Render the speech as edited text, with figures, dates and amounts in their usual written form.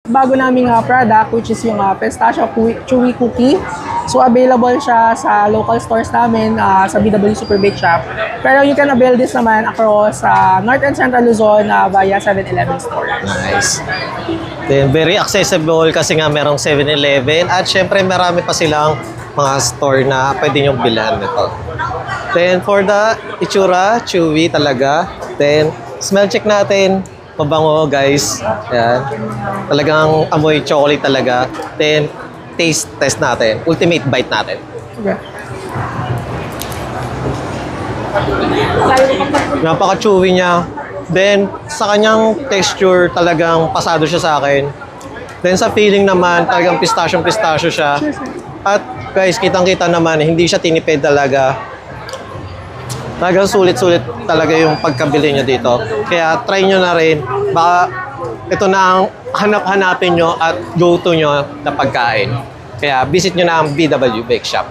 Bago naming product, which is yung pistachio chewy cookie. So available siya sa local stores namin sa BW Super Bake Shop. Pero you can avail this naman across North and Central Luzon via 7-Eleven store. Nice. Then, very accessible kasi nga merong 7-Eleven at syempre marami pa silang mga store na pwede nyong bilhan nito. Then, for the itsura, chewy talaga. Then, smell check natin. Mabango, guys. Yan. Talagang amoy chocolate talaga. Then, taste test natin. Ultimate bite natin. Okay. Napaka-chewy niya. Then, sa kanyang texture, talagang pasado siya sa akin. Then, sa feeling naman, talagang pistachio siya. At, guys, kitang-kita naman, hindi siya tinipid talaga. Talagang sulit-sulit talaga yung pagkabili nyo dito. Kaya try nyo na rin. Baka ito na ang hanap-hanapin nyo at go-to nyo na pagkain. Kaya visit nyo na ang BW Bake Shop.